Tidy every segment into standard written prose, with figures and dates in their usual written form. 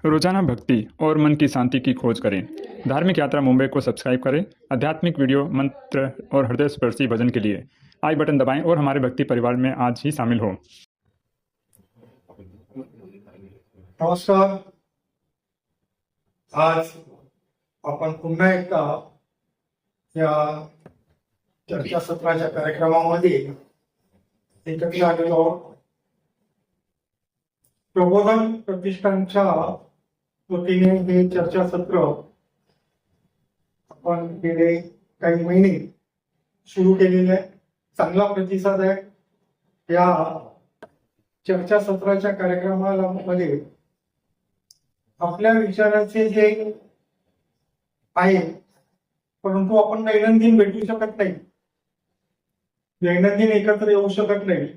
रोजाना भक्ति और मन की शांति की खोज करें। धार्मिक यात्रा मुंबई को सब्सक्राइब करें। आध्यात्मिक वीडियो, मंत्र और हृदय स्पर्शी भजन के लिए आई बटन दबाएं और हमारे भक्ति परिवार में आज ही शामिल हों। नमस्कार. आज आपण पुन्हा एकदा या चर्चासत्राच्या कार्यक्रमामध्ये एकत्र आलेलो आहोत. प्रबोधन प्रतिष्ठानच्या वतीने हे चर्चासत्र आपण गेले काही महिने सुरू केलेले आहे. चांगला प्रतिसाद आहे. या चर्चासत्राच्या कार्यक्रमाला मध्ये आपल्या विचाराचे जे आहे, परंतु आपण दैनंदिन भेटू शकत नाही, दैनंदिन एकत्र येऊ शकत नाही,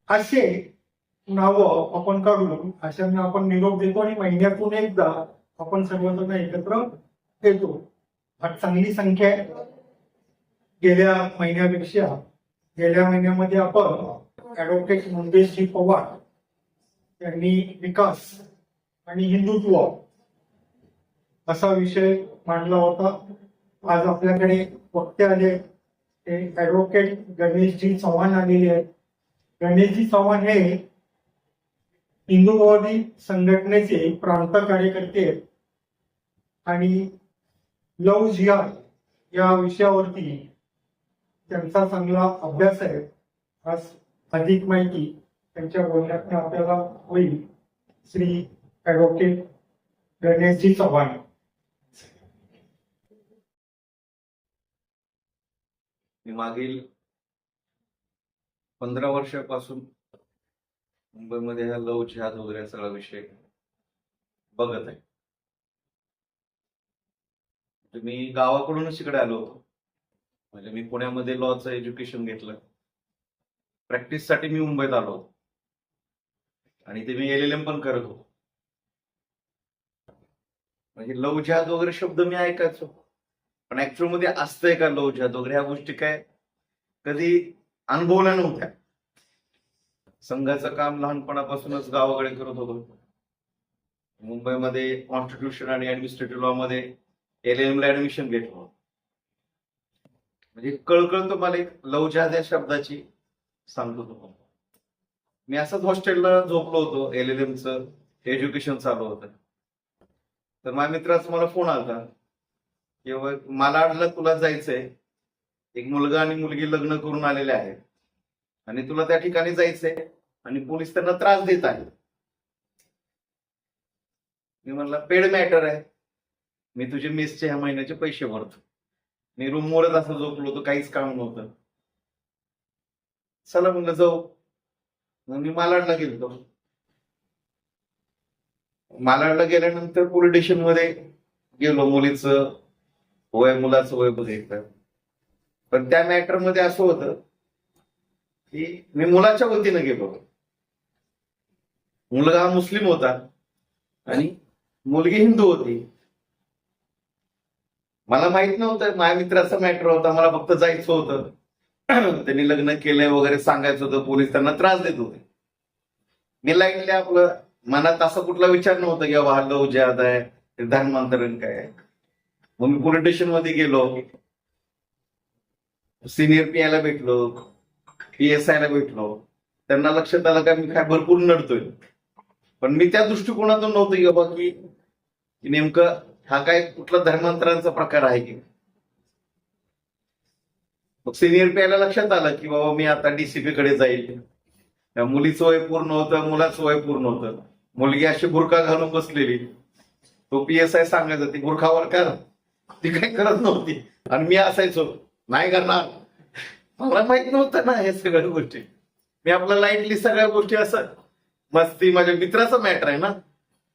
असे नावं आपण काढून अशांना आपण निरोप देतो आणि महिन्यातून एकदा आपण सर्वजण एकत्र येतो. आज चांगली संख्या आहे. गेल्या महिन्यामध्ये आपण ऍडव्होकेट मंगेशजी पवार यांनी विकास आणि हिंदुत्व असा विषय मांडला होता. आज आपल्याकडे वक्ते आले, ते ऍडव्होकेट गणेशजी चव्हाण आलेले आहेत. गणेशजी चव्हाण हे हिंदुत्ववादी संघटनेचे प्रांत कार्यकर्ते आहेत आणि लव जिहाद या विषयावरती त्यांचा चांगला अभ्यास आहे. आज अधिक माहिती त्यांच्या बोलण्यातून आपल्याला होईल. श्री ऍडव्होकेट गणेशजी चव्हाण. मी मागील 15 वर्षापासून मुंबईमध्ये हा लव जिहाद वगैरे सगळा विषय बघत आहे. मी गावाकडूनच इकडे आलो होतो. म्हणजे मी पुण्यामध्ये लॉचं एज्युकेशन घेतलं. प्रॅक्टिससाठी मी मुंबईत आलो होतो आणि ते मी LLM पण करत होतो. म्हणजे लव जिहाद वगैरे शब्द मी ऐकायचो, पण ऍक्च्युअल मध्ये असतंय का लव जिहाद वगैरे ह्या गोष्टी काय कधी अनुभवल्या नव्हत्या. संघाचं काम लहानपणापासूनच गावाकडे करत होतो. मुंबईमध्ये कॉन्स्टिट्यूशन आणि ऍडमिनिस्ट्रेटिव्ह लॉ मध्ये LLM ला ऍडमिशन घेतलं. म्हणजे कळकळ मला एक लव जिहाद या शब्दाची सांगतो होतो. मी असंच हॉस्टेलला झोपलो होतो. LLMचं एज्युकेशन चालू होतं. तर माझ्या मित्राचा मला फोन आला की मालाडला तुला जायचंय, एक मुलगा आणि मुलगी लग्न करून आलेले आहेत आणि तुला त्या ठिकाणी जायचंय आणि पोलीस त्यांना त्रास देत आहेत. मी म्हणला पेड मॅटर आहे, मी तुझे मेसचे ह्या महिन्याचे पैसे भरतो. मी रूमवरच असं झोपलो होतो, काहीच काम नव्हतं. चला म्हणलं जाऊ. मी मालाडला गेलो. मालाडला गेल्यानंतर पोलीस स्टेशन मध्ये गेलो. मुलीचं वय, मुलाचं वय बघितलं. पण त्या मॅटर मध्ये असं होतं की मी मुलाच्या वतीनं गेलो. मुलगा हा मुस्लिम होता आणि मुलगी हिंदू होती. मला माहित नव्हतं, माझ्या मित्राचा मॅटर होता. मला फक्त जायचं होतं. त्यांनी लग्न केलंय वगैरे सांगायचं होतं. पोलीस त्यांना त्रास देत होते. मी लाईटली आपलं मनात असा कुठला विचार नव्हता की बाबा हा लव जिहाद आहे, धर्मांतरण काय आहे. मग मी पोलीस स्टेशन मध्ये गेलो. सिनियर PI ला भेटलो, PSI ला भेटलो. त्यांना लक्षात आलं का मी काय भरपूर नडतोय. पण मी त्या दृष्टिकोनातून नव्हतं की बाबा की नेमकं हा काय कुठला धर्मांतरांचा प्रकार आहे की. मग सिनियर PI ला लक्षात आलं की बाबा मी आता DCP कडे जाईल. मुलीचं वय पूर्ण होतं, मुलाचं वय पूर्ण होतं. मुलगी अशी बुरखा घालून बसलेली. तो PSI सांगायचा ती बुरखावर कर, ती काही करत नव्हती आणि मी असायचो नाही करणार. मला माहित नव्हतं ना हे सगळ्या गोष्टी. मी आपल्या लाईटली सगळ्या गोष्टी असं मस्ती, माझ्या मित्राचा मॅटर आहे ना.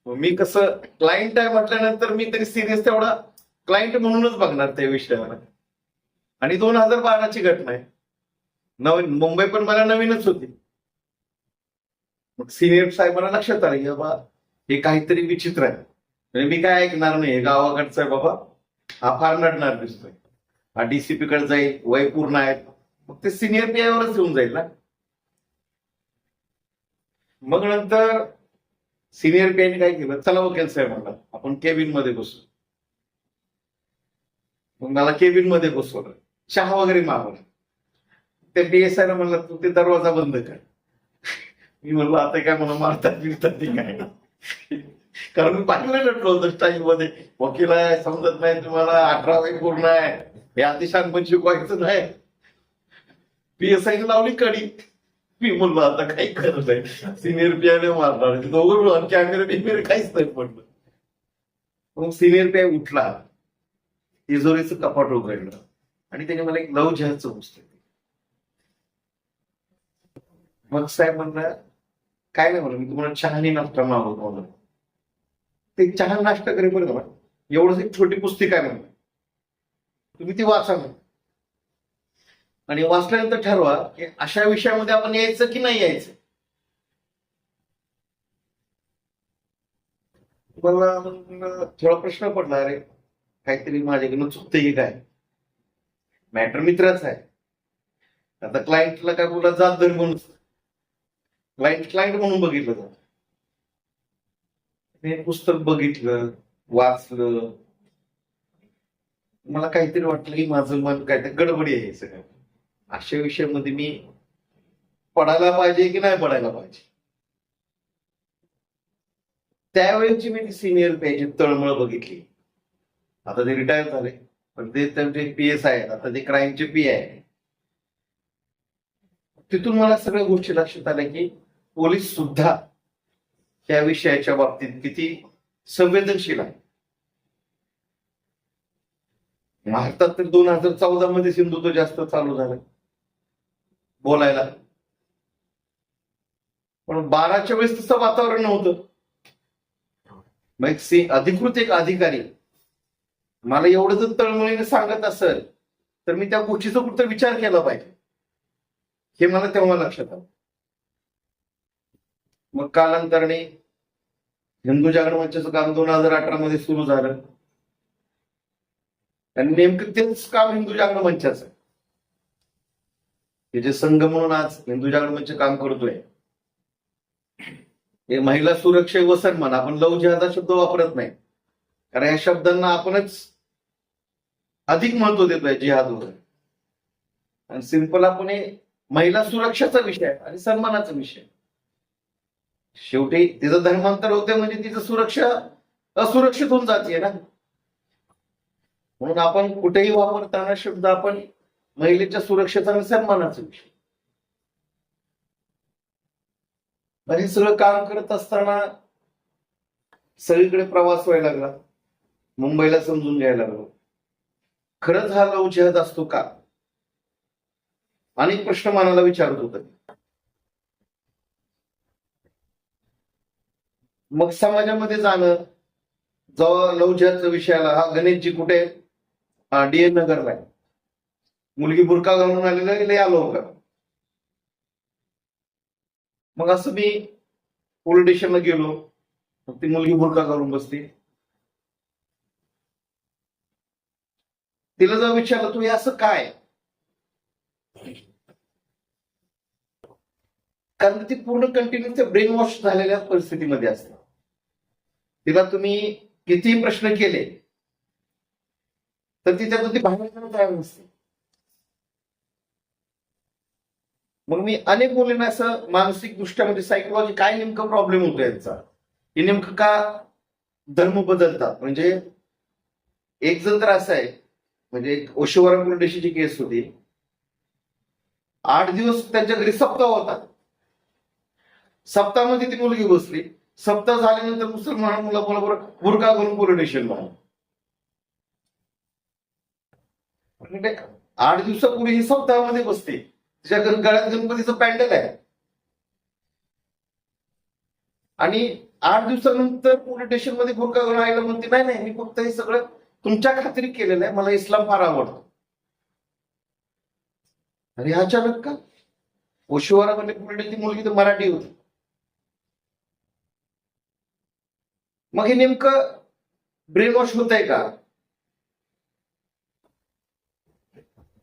मी कसं क्लायंट आहे म्हटल्यानंतर मी तरी सिरियस तेवढा क्लायंट म्हणूनच बघणार त्या विषयाला. आणि 2012ची घटना आहे. नवीन मुंबई पण मला नवीनच होती. मग सिनियर साहेबांना लक्षात आलं की बाबा हे काहीतरी विचित्र आहे. म्हणजे मी काय ऐकणार नाही, गावाकडचं आहे बाबा, हा फार नडणार दिसतोय. हा DCP कडे जाईल, वय पूर्ण आहे, मग ते सिनियर PI वरच येऊन जाईल ना. मग नंतर सिनियर पीआयने काय केलं, चला वकील साहेब म्हणला आपण केबिन मध्ये बसू. मग मला केबिन मध्ये बसवलं, चहा वगैरे मागवला. त्या PSI ला म्हणलं तू ते दरवाजा बंद कर. मी म्हणलो आता काय मला मारतात बिरतात ते काय, कारण मी पाहिलं नटलो होतं स्टाईल मध्ये. वकील आहे समजत नाही तुम्हाला, 18 वय पूर्ण आहे, हे अतिशहाणपण शिकवायचं नाही. PSI ने लावली कडी. मी म्हणलो आता काही करत नाही, सिनियर पीआयने मारणार दोघं, कॅमेरे बिमेरे काहीच नाही पडलं. मग सिनियर पीआय उठला, तिजोरीचं कपाट उघडलं आणि त्याने मला एक लव जिहादचं पुस्तक दिलं. मग साहेब म्हणला काय नाही म्हणलं, मी तुम्हाला चहा आणि नाश्ता मागवतो म्हणलं. ते चहा नाश्ता करे बरं का, एवढंच एक छोटी पुस्तिका आहे म्हणलं, तुम्ही ती वाचा म्हणलं. आणि वाचल्यानंतर ठरवा की अशा विषयामध्ये आपण यायचं की नाही यायचं. मला थोडा प्रश्न पडला, अरे काहीतरी माझ्याकडनं चुकतंय की काय. मॅटर मित्राचा आहे, आता क्लायंटला काय बोला जात धर म्हणून क्लायंट म्हणून बघितलं जात. हे पुस्तक बघितलं, वाचलं, मला काहीतरी वाटलं की माझं मन काहीतरी गडबडी आहे सगळं. अशा विषयामध्ये मी पडायला पाहिजे की नाही पडायला पाहिजे. त्यावेळेची मी सिनियर पीआयची तळमळ बघितली. आता ते रिटायर झाले, पण ते त्यांचे PSI आहेत, आता ते क्राईमचे PI आहे. तिथून मला सगळ्या गोष्टी लक्षात आल्या की पोलीस सुद्धा या विषयाच्या बाबतीत किती संवेदनशील आहे. भारतात तर 2014 मध्ये सिंधुत्व जास्त चालू झालं बोलायला, पण 12च्या वेळेस तसं वातावरण नव्हतं. मग अधिकृत एक अधिकारी मला एवढं जर तळमळीने सांगत असेल तर मी त्या गोष्टीचा कुठं विचार केला पाहिजे, हे मला तेव्हा लक्षात आलं. मग कालांतराने हिंदू जागरण मंचाचं काम 2018 मध्ये सुरू झालं आणि नेमकं तेच काम हिंदू जागरण मंचाचं, हे जे संघ म्हणून आज हिंदू जागरण मंच काम करतोय. हे महिला सुरक्षा व सन्मान, आपण लव जिहाद हा शब्द वापरत नाही, कारण या शब्दांना आपणच अधिक महत्व देतोय जिहादवर. आणि सिंपल आपण हे महिला सुरक्षाचा विषय आहे आणि सन्मानाचा विषय. शेवटी तिचं धर्मांतर होते म्हणजे तिचं सुरक्षा असुरक्षित होऊन जाते ना. म्हणून आपण कुठेही वापरताना शब्द आपण महिलेच्या सुरक्षेचा आणि सन्मानाचा विषय. आणि सगळं काम करत असताना सगळीकडे प्रवास व्हायला लागला, मुंबईला समजून घ्यायला लागलो खरंच हा लव जिहाद असतो का. अनेक प्रश्न मनाला विचारत होते. मग समाजामध्ये जाणं, जेव्हा लव जिहादचा विषय आला, हा गणेशजी कुठे DN नगरला आहे, मुलगी बुरका घालून आलेला लय आलो का. मग असं मी पोलीस स्टेशनला गेलो, मग ती मुलगी बुरका घालून बसते. तिला जर विचारलं तू हे असं काय, कारण ती पूर्ण कंटिन्यू ब्रेन वॉश झालेल्या परिस्थितीमध्ये असते. तिला तुम्ही कितीही प्रश्न केले तर ती त्यातून ती बाहेर तयार नसते. मग मी अनेक मुलींना असं मानसिक दृष्ट्या म्हणजे सायकोलॉजी काय नेमकं प्रॉब्लेम होतो यांचा, हे नेमकं का धर्म बदलतात. म्हणजे एक जण तर असं आहे, म्हणजे ओशिवारा पोलीस स्टेशनची केस होती, 8 दिवस त्यांच्या घरी सप्ताह होता. सप्ताहामध्ये ती मुलगी बसली, सप्ताह झाल्यानंतर मुसलमान मुलाबरोबर बुरका घालून पोलीस स्टेशनला. म्हणजे 8 दिवसापूर्वी ही सप्ताहामध्ये बसते, तिच्या गळ्यात गणपतीचं पॅन्डल आहे आणि 8 दिवसानंतर पोलीस स्टेशन मध्ये बुरका घालून आयला म्हणते नाही नाही, मी फक्त हे सगळं तुमच्या खात्री केलेलं आहे, मला इस्लाम फार आवडतो. आणि अचानक का ओशिवारामध्ये पुढे ती मुलगी तर मराठी होती. मग हे नेमकं ब्रेन वॉश होत आहे का,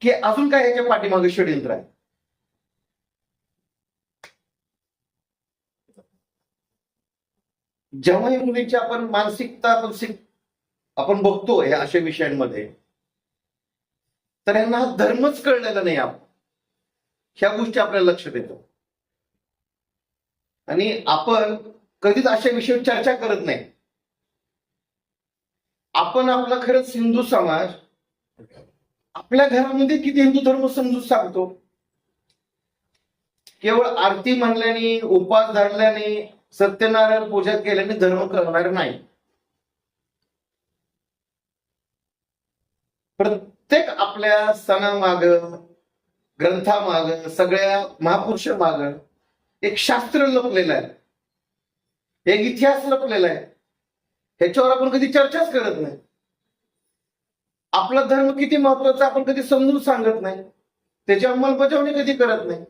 की अजून काय ह्याच्या पाठीमागे षडयंत्र आहे. जेव्हाही मुलींची आपण मानसिकता आपण बघतो ह्या अशा विषयांमध्ये, तर यांना हा धर्मच कळलेला नाही. ह्या गोष्टी आपल्याला लक्षात येतो आणि आपण कधीच अशा विषयावर चर्चा करत नाही. आपण आपला खरंच हिंदू समाज आपल्या घरामध्ये किती हिंदू धर्म समजून सांगतो. केवळ आरती म्हणल्याने, उपवास धरल्याने, सत्यनारायण पूजा केल्याने धर्म करणार नाही. प्रत्येक आपल्या सणामाग, ग्रंथामाग, सगळ्या महापुरुषामाग एक शास्त्र लपलेलं आहे, एक इतिहास लपलेला आहे. ह्याच्यावर आपण कधी चर्चाच करत नाही. आपला धर्म किती महत्वाचा आपण कधी समजून सांगत नाही, त्याची अंमलबजावणी कधी करत नाही.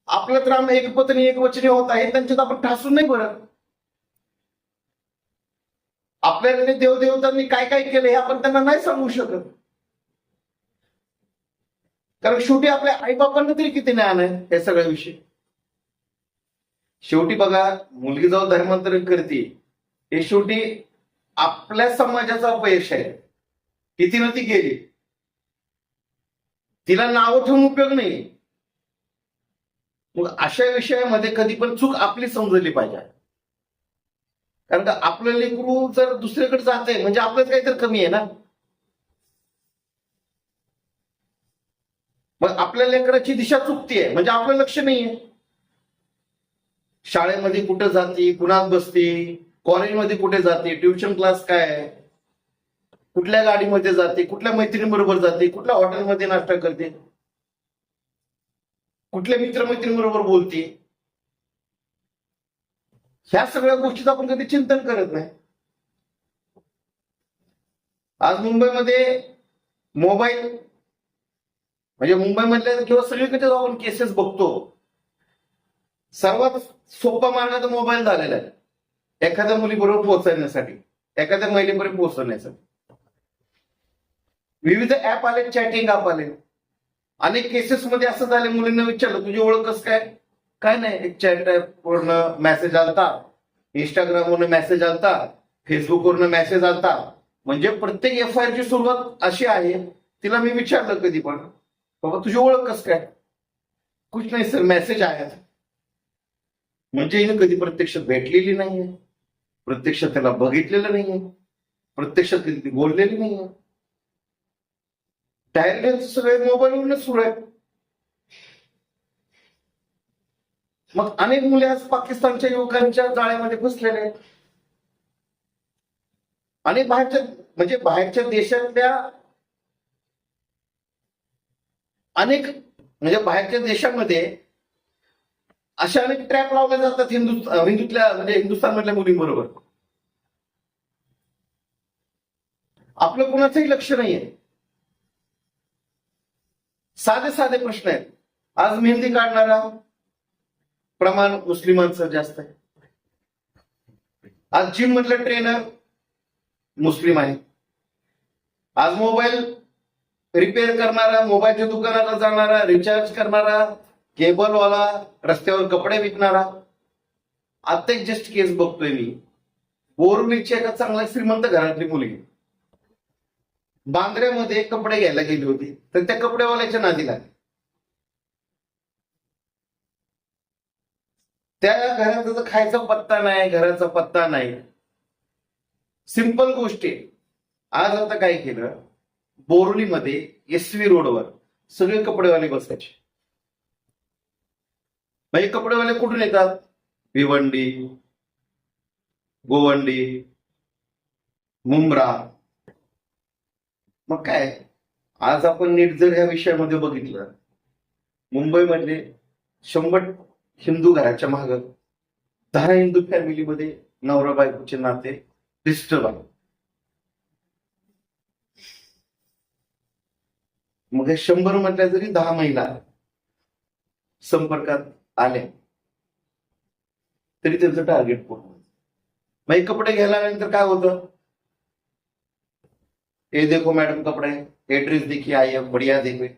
आपलं तर आम्ही एकपत्नी एकवचनी होत आहे त्यांच्यात आपण ठासून नाही भरत. आपल्याकडे देवदेवतांनी काय काय केलं हे आपण त्यांना नाही सांगू शकत, कारण शेवटी आपल्या आईबापांना तरी किती ज्ञान आहे हे सगळ्या विषयी. शेवटी बघा, मुलगी जेव्हा धर्मांतरण करते हे शेवटी आपल्या समाजाचा अपयश आहे. किती ती गेली, तिला नाव ठेवून उपयोग नाही. मग अशा विषयामध्ये कधी पण चूक आपली समजली पाहिजे, कारण का आपलं लेकरू जर दुसरीकडे जात आहे म्हणजे आपलंच काहीतरी कमी आहे ना. मग आपल्या लेकराची दिशा चुकतीये म्हणजे आपलं लक्ष नाहीये. शाळेमध्ये कुठे जाते, कुणात बसते, कॉलेजमध्ये कुठे जाते, ट्युशन क्लास काय आहे, कुठल्या गाडीमध्ये जाते, कुठल्या मैत्रिणीबरोबर जाते, कुठल्या हॉटेलमध्ये नाश्ता करते, कुठल्या मित्रमैत्रिणीबरोबर बोलते, ह्या सगळ्या गोष्टीचं आपण कधी चिंतन करत नाही. आज मुंबईमध्ये मोबाईल म्हणजे मुंबईमधल्या किंवा सगळीकडे आपण केसेस बघतो, सर्वात सोपा मार्ग तर मोबाईल झालेला आहे एखाद्या मुलीबरोबर पोहोचण्यासाठी, एखाद्या महिलेपर्यंत पोहोचवण्यासाठी. विविध ऍप आले, चॅटिंग ऍप आले. अनेक केसेस मध्ये असं झालं, मुलींना विचारलं तुझी ओळख कसं काय, काय नाही, एक चॅट ऍप वरनं मेसेज आलता, इंस्टाग्राम वरनं मेसेज आलता, फेसबुक वरनं मेसेज आलता. म्हणजे प्रत्येक FIR ची सुरुवात अशी आहे. तिला मी विचारलं कधी पण, बाबा तुझी ओळख कसं काय, कुछ नाही सर मेसेज आया. म्हणजे हिने कधी प्रत्यक्षात भेटलेली नाहीये, प्रत्यक्षात त्याला बघितलेलं नाहीये, प्रत्यक्षात कधी ती बोललेली नाहीये. डायरेक्ट सगळे मोबाईलवरूनच सुरू आहे. मग अनेक मुले आज पाकिस्तानच्या युवकांच्या जाळ्यामध्ये फसलेले आहेत. आणि बाहेरच्या देशातल्या बाहेरच्या देशामध्ये अशा अनेक ट्रॅप लावल्या जातात हिंदुस्थानमधल्या मुलींबरोबर. आपलं कुणाचंही लक्ष नाहीये. साधे साधे प्रश्न आहेत. आज मेहंदी काढणारा प्रमाण मुस्लिमांचं जास्त आहे. आज जिम मधला ट्रेनर मुस्लिम आहे. आज मोबाईल रिपेअर करणारा, मोबाईलच्या दुकानाला जाणारा, रिचार्ज करणारा, केबलवाला, रस्त्यावर कपडे विकणारा. आता एक जस्ट केस बघतोय मी, बोरवलीची एका चांगल्या श्रीमंत घरातली मुलगी बांद्र्यामध्ये कपडे घ्यायला गेली होती, तर त्या कपडेवाल्याच्या नादी लागली. त्या घराचा खायचा पत्ता नाही, घराचा पत्ता नाही. सिंपल गोष्टी. आज आता काय केलं, बोरवलीमध्ये SV रोडवर सगळे कपडेवाले बसायचे. म्हणजे कपडेवाले कुठून येतात, भिवंडी, गोवंडी, मुंब्रा. मग काय, आज आपण नीट जर ह्या विषयामध्ये बघितलं, मुंबईमधले 100 हिंदू घराच्या माग 10 हिंदू फॅमिलीमध्ये नवरा बायकोचे नाते डिस्टर्ब आहे. मग हे 100 म्हटल्या जरी 10 महिला संपर्कात आल्या तरी त्यांचं टार्गेट पूर्ण. मग कपडे घ्यायला काय होतं, हे देखो मॅडम कपडे, हे ड्रेस देखिए आई है बढ़िया देखिए.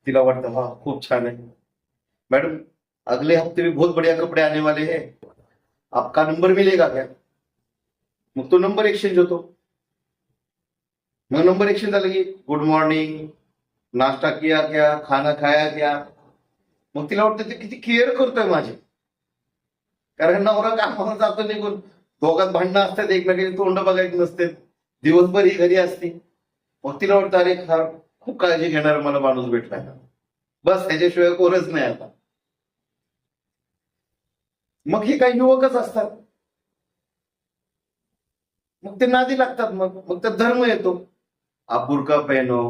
तिला वाटतं हा खूप छान आहे. मॅडम अगले हफ्ते भी बहुत बढ़िया कपड़े आने वाले हैं, आपका नंबर मिलेगा क्या? मग तो नंबर एक्सचेंज होतो. मग नंबर एक्सचेंज झालं की गुड मॉर्निंग, नाश्ता किया क्या, खाना खाया क्या. मग तिला वाटतं ते किती केअर करतोय माझे, कारण नवरा कामाला जातो निघून, दोघात भांडणं असतात, एकमेकांची तोंड बघायची नसते, दिवसभर ही घरी असते. मग तिला वाटतं अरे खूप काळजी घेणार मला माणूस भेटलाय, बस त्याच्याशिवाय कोणच नाही आता. मग हे काही युवकच असतात, मग ते नादी लागतात. मग तर धर्म येतो. आप बुरका पहनो,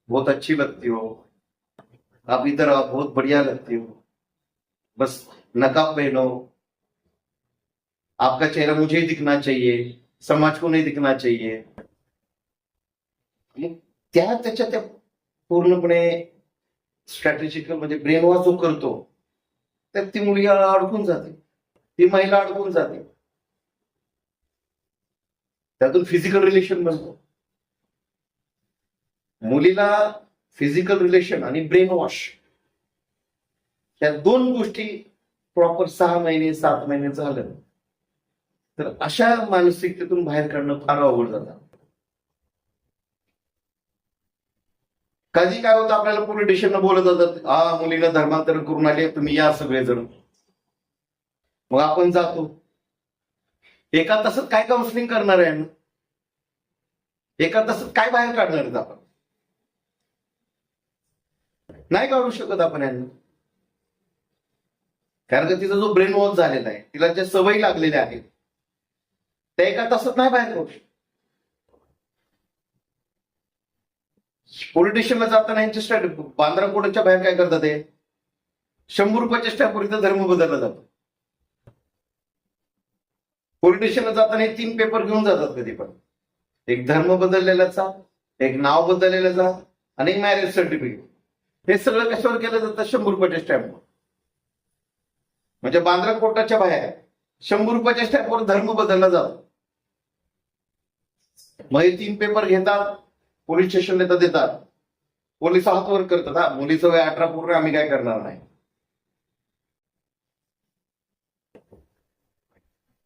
बहुत अच्छी लगती हो, आप इधर आप बहुत बढ़िया लगती हो, बस नकाब पहनो, आपका चेहरा मुझे ही दिखना चाहिए, समाज को नहीं दिखना चाहिए. त्याच्या त्या पूर्णपणे स्ट्रॅटेजिकल म्हणजे ब्रेन वॉश जो करतो, तर ती मुलगी अडकून जाते, ती महिला अडकून जाते. त्यातून फिजिकल रिलेशन बनतो. मुलीला फिजिकल रिलेशन आणि ब्रेन वॉश या दोन गोष्टी प्रॉपर 6 महिने 7 महिने झालं तर अशा मानसिकतेतून बाहेर काढणं फार अवघड जातं. कधी काय होतं, आपल्याला पोलीस स्टेशनला बोलत जातात, हा मुलीला धर्मांतरण करून आले, तुम्ही या सगळेजण. मग आपण जातो. एका तासात काय काउन्सिलिंग करणार आहे, एका तासात काय बाहेर काढणार आहेत आपण? नाही काढू शकत आपण यांना, कारण का तिचा जो ब्रेन वॉश झालेला आहे, तिला ज्या सवयी लागलेल्या आहेत त्या एका तासात नाही बाहेर काढू शकत. पोलीस स्टेशनला जाताना यांच्या स्टॅम्प, बांद्रा कोर्टाच्या बाहेर काय करतात, ते 100 रुपयाच्या स्टॅम्पवर इथं धर्म बदलला जातो. पोलीस स्टेशनला जाताना 3 पेपर घेऊन जातात कधी पण, एक धर्म बदललेल्याचा, एक नाव बदललेल्याचा आणि एक मॅरेज सर्टिफिकेट. हे सगळं कशावर केलं जातं? 100 रुपयाच्या स्टॅम्पवर. म्हणजे बांद्रा कोर्टाच्या बाहेर 100 रुपयाच्या स्टॅम्पवर धर्म बदलला जातो. मग हे 3 पेपर घेतात, पोलीस स्टेशनला देतात, पोलीस हातवर करतात, हा मुलीचं वय 18 पूर्ण, आम्ही काय करणार नाही.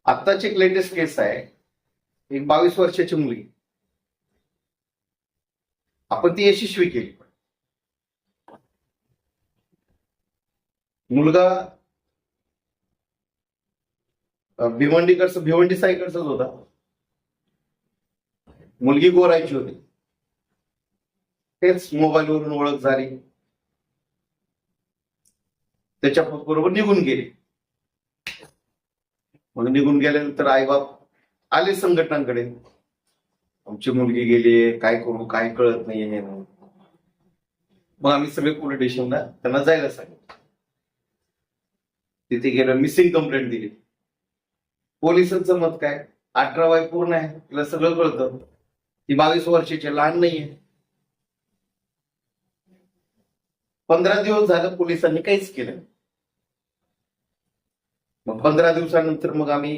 आत्ताची एक लेटेस्ट केस आहे, एक 22 वर्षाची मुलगी, आपण ती यशस्वी केली. मुलगा भिवंडी साईकडचाच होता, मुलगी गोरायची होती. तेच मोबाईलवरून ओळख झाली, त्याच्या बरोबर निघून गेले. मग निघून गेल्यानंतर आईबाप आले संघटनांकडे, आमची मुलगी गेली, काय करू, काय कळत नाहीये. मग आम्ही सगळे पोलीस स्टेशनला त्यांना जायला सांगितलं. तिथे गेलो, मिसिंग कंप्लेंट दिली. पोलिसांचं मत काय, 18 वय पूर्ण आहे, तिला सगळं कळतं, ती 22 वर्षाची लहान नाहीये. 15 दिवस झालं पोलिसांनी काहीच केलं. मग 15 दिवसानंतर मग आम्ही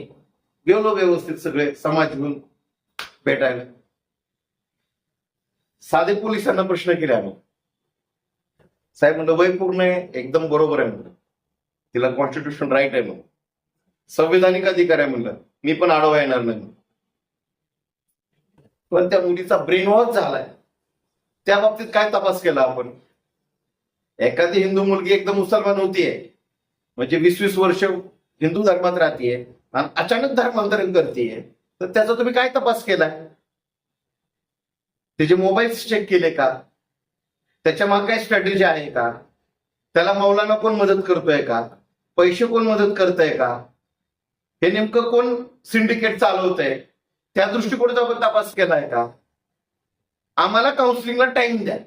गेलो व्यवस्थित सगळे समाज घेऊन भेटायला. साधे पोलिसांना प्रश्न केले आम्ही, साहेब म्हणलं वय पूर्ण आहे, एकदम बरोबर आहे म्हणलं, तिला कॉन्स्टिट्यूशन राईट आहे म्हणून, संविधानिक अधिकार आहे म्हणलं, मी पण आडवा येणार नाही. पण त्या मुलीचा ब्रेन वॉश झालाय, त्या बाबतीत काय तपास केला आपण? एखादी हिंदू मुलगी एकदम मुसलमान होतीये, म्हणजे 20-20 वर्ष हिंदू धर्मात राहतीये आणि अचानक धर्मांतरण करतीये, तर त्याचा तुम्ही काय तपास केलाय? त्याचे मोबाईल्स चेक केले का? त्याच्या मागे काय स्ट्रॅटेजी आहे का? त्याला मौलाना कोण मदत करतोय का? पैसे कोण मदत करतंय का? हे नेमकं कोण सिंडिकेट चालवतंय? त्या दृष्टिकोनाचा आपण तपास केलाय का? आम्हाला काउन्सिलिंगला टाइम द्या.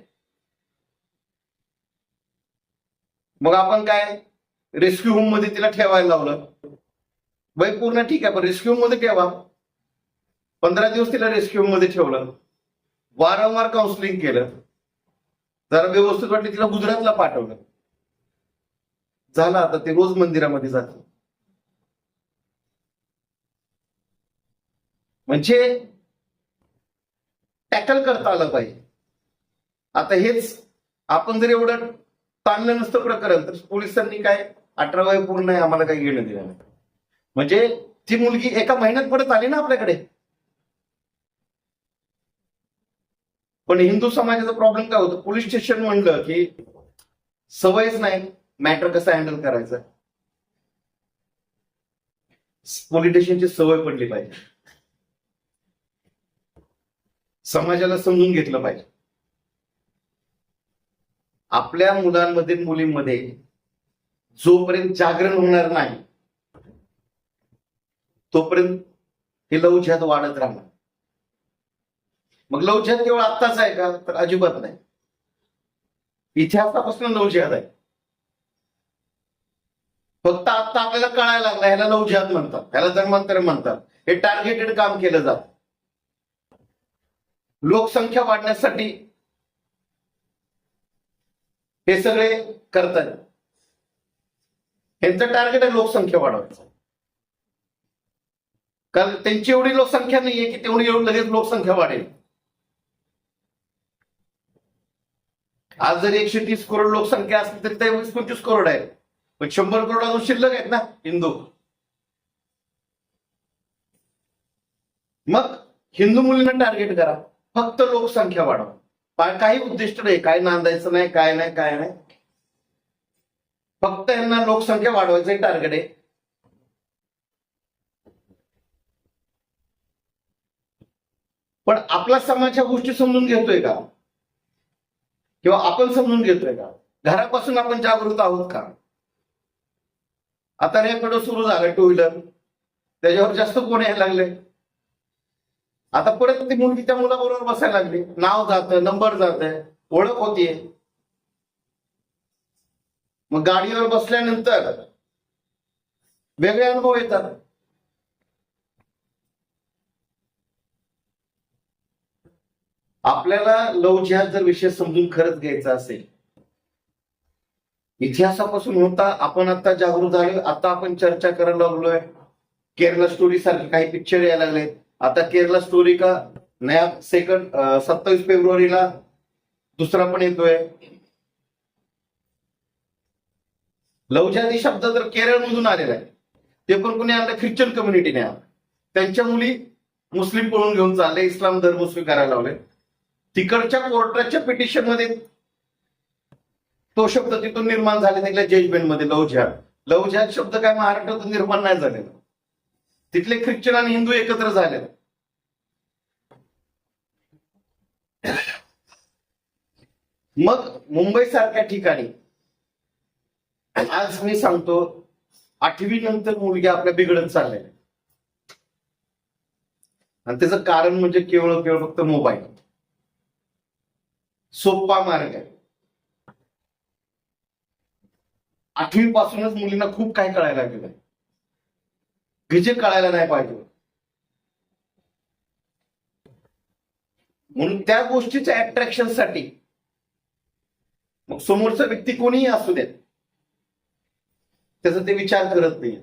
मग आपण काय रेस्क्यू होम मध्ये तिला ठेवायला लावलं. वय पूर्ण ठीक आहे, पण रेस्क्यू होम मध्ये ठेवा. 15 दिवस तिला रेस्क्यू होम मध्ये ठेवलं, वारंवार काउन्सिलिंग केलं, जरा व्यवस्थित वाटली तिला गुजरातला पाठवलं. झालं, आता ते रोज मंदिरामध्ये जाते. म्हणजे टॅकल करता आलं पाहिजे. आता हेच आपण जर एवढं ताणलं नसतं प्रकरण, तर पोलिसांनी काय 18 वय पूर्ण आहे, आम्हाला काही घेणं देणं नाही. म्हणजे ती मुलगी एका महिन्यात परत आली ना आपल्याकडे. पण हिंदू समाजाचा प्रॉब्लेम काय होतो, पोलीस स्टेशन म्हणलं की सवयच नाही मॅटर कसं हँडल करायचं. पोलीस स्टेशनची सवय पडली पाहिजे, समाजाला समजून घेतलं पाहिजे. आपल्या मुलांमध्ये मुलींमध्ये जोपर्यंत जागरण होणार नाही तोपर्यंत हे लवजिहाद वाढत राहणार. मग लवजिहाद केवळ आत्ताच आहे का, तर अजिबात नाही. इतिहासापासून लवजिहाद आहे. फक्त आता आपल्याला कळायला लागला ह्याला लवजिहाद म्हणतात, ह्याला धर्मांतर म्हणतात. हे टार्गेटेड काम केलं जातं. लोकसंख्या वाढण्यासाठी हे सगळे करतात. यांचं टार्गेट आहे लोकसंख्या वाढवायचं. कारण त्यांची एवढी लोकसंख्या नाहीये की तेवढी लगेच लोकसंख्या वाढेल. आज जरी 130 करोड लोकसंख्या असली तरी त्या 20-25 करोड आहे. पण 100 करोड अजून शिल्लक आहेत ना हिंदू. मग हिंदू मुलींना टार्गेट करा, फक्त लोकसंख्या वाढवा. काही उद्दिष्ट नाही, काय नांदायचं नाही, काय नाही, काय नाही. फक्त यांना लोकसंख्या वाढवायचं टार्गेट आहे. पण आपला समाज ह्या गोष्टी समजून घेतोय का, किंवा आपण समजून घेतोय का? घरापासून आपण जागृत आहोत का? आता रॅपिडो सुरू झालं, टू व्हीलर, त्याच्यावर जास्त कोण यायला लागले. आता परत ती मुलगी त्या मुलाबरोबर बसायला लागली, नाव जात, नंबर जात, ओळख होतीये. मग गाडीवर बसल्यानंतर वेगळे अनुभव येतात. आपल्याला लवजिहाद जर विषय समजून खरंच घ्यायचा असेल, इतिहासापासून होता, आपण आता जागृत झालो, आता आपण चर्चा करायला लागलोय. केरला स्टोरी सारखे काही पिक्चर यायला लागलेत. आता केरला स्टोरी का नया सेकंड 27 फेब्रुवारीला दुसरा पण येतोय. लवजिहादी शब्द तर केरळमधून आलेला आहे. ते पण कोणी आणलं, ख्रिश्चन कम्युनिटीने आणलं. त्यांच्या मुली मुस्लिम पळून घेऊन चालले, इस्लाम धर्म स्वीकारायला लावले. तिकडच्या कोर्टाच्या पिटिशन मध्ये तो शब्द तिथून निर्माण झाले, तिथल्या जजमेंट मध्ये लवजिहाद. लवजिहाद शब्द काय महाराष्ट्रातून निर्माण नाही झालेला. तिथले ख्रिश्चन आणि हिंदू एकत्र झाले. मग मुंबई सारख्या ठिकाणी आज मी सांगतो 8वी नंतर मुलगी आपल्या बिघडत चालल्या. आणि त्याचं कारण म्हणजे केवळ फक्त मोबाईल. सोपा मार्ग आहे. 8वी पासूनच मुलींना खूप काय कळायला लागलेलं आहे, जे कळायला नाही पाहिजे. म्हणून त्या गोष्टीच्या अट्रॅक्शन साठी मग समोरचा व्यक्ती कोणीही असू देत, त्याचा ते विचार करत नाही.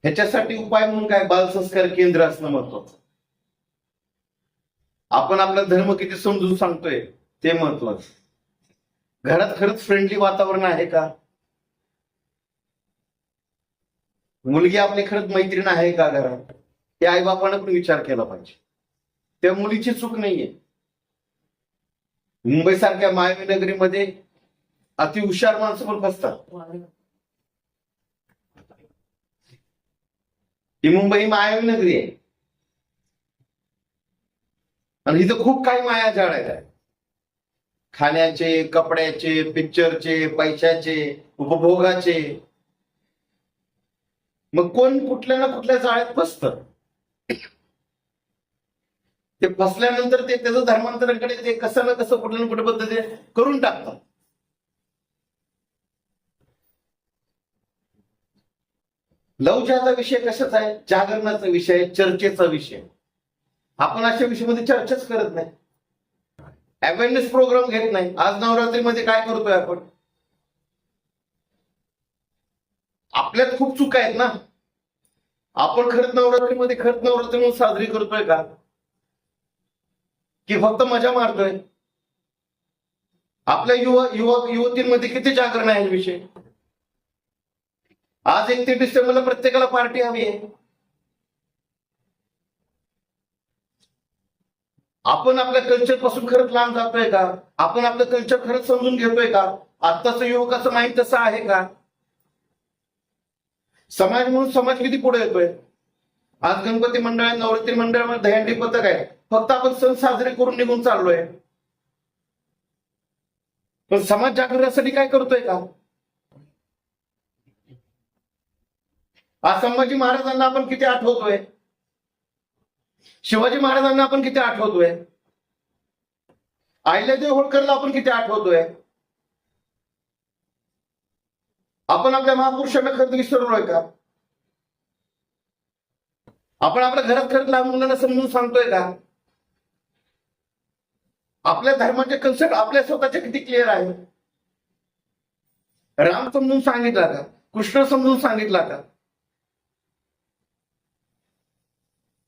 ह्याच्यासाठी उपाय म्हणून काय, बालसंस्कार केंद्र असणं महत्वाचं. आपण आपला धर्म किती समजून सांगतोय ते महत्वाचं. घरात खरंच फ्रेंडली वातावरण आहे का? मुलगी आपली खरंच मैत्रीण आहे का घरात? हे आईबापानं पण विचार केला पाहिजे. त्या मुलीची चूक नाहीये. मुंबई सारख्या मायावी नगरीमध्ये अति हुशार माणसं पण फसतात. ही मुंबई मायावी नगरी आहे आणि इथं खूप काही मायाजाळ आहे. खाण्याचे, कपड्याचे, पिक्चरचे, पैशाचे, उपभोगाचे. मग कोण कुठल्या ना कुठल्या जाळ्यात फसतं. ते फसल्यानंतर ते त्याचं धर्मांतराकडे ते कसं ना कसं कुठल्या ना कुठल्या पद्धतीने करून टाकतात. लवजिहादचा विषय कशाचा आहे? जागरणाचा विषय, चर्चेचा विषय. आपण अशा विषयामध्ये चर्चाच करत नाही, अवेअरनेस प्रोग्राम घेत नाही. आज नवरात्रीमध्ये काय करतोय आपण? आपल्यात खूप चुका आहेत ना. आपण खरंच नवरात्रीमध्ये नवरात्री म्हणून साजरी करतोय का, की फक्त मजा मारतोय? आपल्या युवतींमध्ये किती जागरण आहे विषय. आज 31 डिसेंबरला प्रत्येकाला पार्टी हवी आहे. आपण आपल्या कल्चर पासून खरंच लांब जातोय का? आपण आपलं कल्चर खरंच समजून घेतोय का? आत्ताचं युवकाचं माहिती तसं आहे का? समाज म्हणून समाज किती पुढे येतोय. आज गणपती मंडळ, नवरात्री मंडळामध्ये दहीहंडी पथक आहे. फक्त आपण सण साजरे करून निघून चाललोय. पण समाज जागरणासाठी काय करतोय का? आज संभाजी महाराजांना आपण किती आठवतोय. शिवाजी महाराजांना आपण किती आठवतोय. अहिल्यादेवी होळकरला आपण किती आठवतोय. आपण आपल्या महापुरुषांना खरंच विसरलोय का? आपण आपल्या घरात खरंच लहान मुलांना समजून सांगतोय का? आपल्या धर्माचे कन्सेप्ट आपल्या स्वतःचे किती क्लिअर आहे. राम समजून सांगितला का? कृष्ण समजून सांगितला का?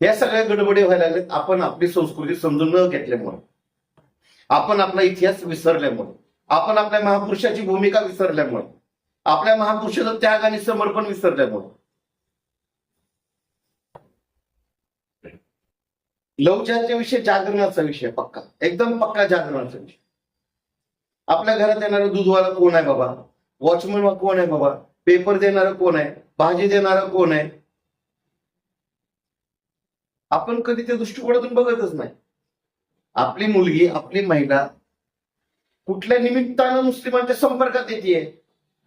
या सगळ्या गडबडी व्हायला लागल्यात आपण आपली संस्कृती समजून न घेतल्यामुळे, आपण आपला इतिहास विसरल्यामुळे, आपण आपल्या महापुरुषाची भूमिका विसरल्यामुळे, आपल्या महापुरुषाचं त्याग आणि समर्पण विसरल्यामुळे. लवजाच्या विषय जागरणाचा विषय पक्का, एकदम पक्का जागरणाचा विषय. आपल्या घरात येणारा दूधवाला कोण आहे बाबा? वॉचमन कोण आहे बाबा? पेपर देणारं कोण आहे? भाजी देणारं कोण आहे? आपण कधी त्या दृष्टिकोनातून बघतच नाही. आपली मुलगी, आपली महिला कुठल्या निमित्तानं मुस्लिमांच्या संपर्कात येते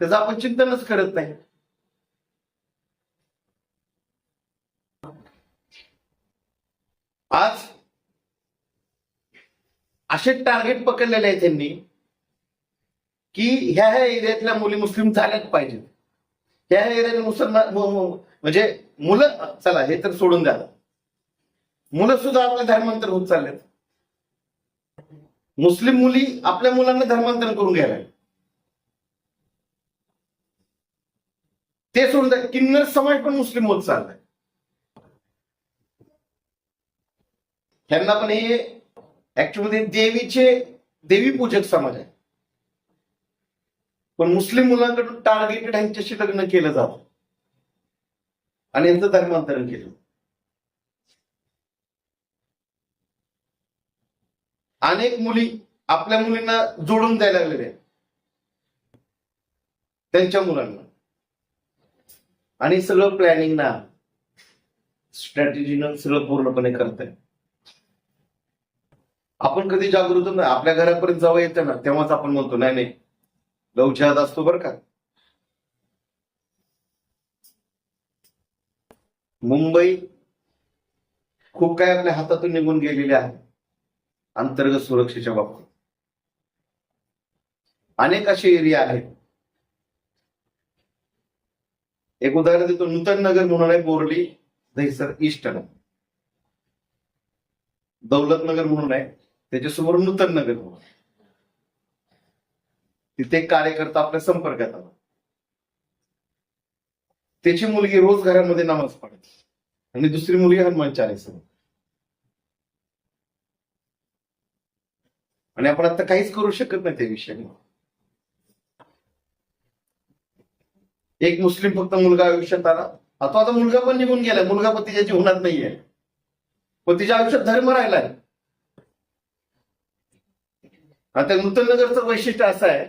त्याचं आपण चिंतनच करत नाही. आज असे टार्गेट पकडलेले आहेत त्यांनी की ह्या एरियातल्या मुली मुस्लिम झाल्याच पाहिजेत. ह्या एरियात मुसलमान म्हणजे मुलं, चला हे तर सोडून द्या, मुलं सुद्धा आपल्या धर्मांतर होत चाललेत. मुस्लिम मुली आपल्या मुलांना धर्मांतरण करून घ्यायला. ते सोडून द्या, किन्नर समाज पण मुस्लिम होत चाललाय. त्यांना पण हे ऍक्च्युअली देवी पूजक समाज आहे. पण मुस्लिम मुलांकडून टार्गेटेड ह्यांच्याशी लग्न केलं जातं आणि यांचं धर्मांतरण केलं. अनेक मुली आपल्या मुलींना जोडून द्यायला लागलेल्या त्यांच्या मुलांना. आणि सगळं प्लॅनिंग ना स्ट्रॅटेजीनं सगळं पूर्णपणे करताय. आपण कधी जागृत नाही. आपल्या घरापर्यंत जेव्हा येतं ना तेव्हाच आपण म्हणतो नाही नाही लव जिहाद असतो बरं का. मुंबई खूप काय आपल्या हातातून निघून गेलेले आहे अंतर्गत सुरक्षेच्या बाबतीत. अनेक असे एरिया आहेत. एक उदाहरण देतो, नूतन नगर म्हणून आहे बोर्ली दहिसर ईस्टला. दौलत नगर म्हणून आहे त्याच्यासमोर नूतन नगर म्हणून. तिथे एक कार्यकर्ता आपल्या संपर्कात आला. त्याची मुलगी रोज घरामध्ये नमाज पढते आणि दुसरी मुलगी हनुमान चालीसा. आणि आपण आता काहीच करू शकत नाही त्या विषयाने. एक मुस्लिम फक्त मुलगा आयुष्यात आला. आता मुलगा पण निघून गेला. मुलगा पण तिच्या जीवनात नाहीये. पण तिच्या आयुष्यात धर्म राहिलाय. आता नूतन नगरचं वैशिष्ट्य असं आहे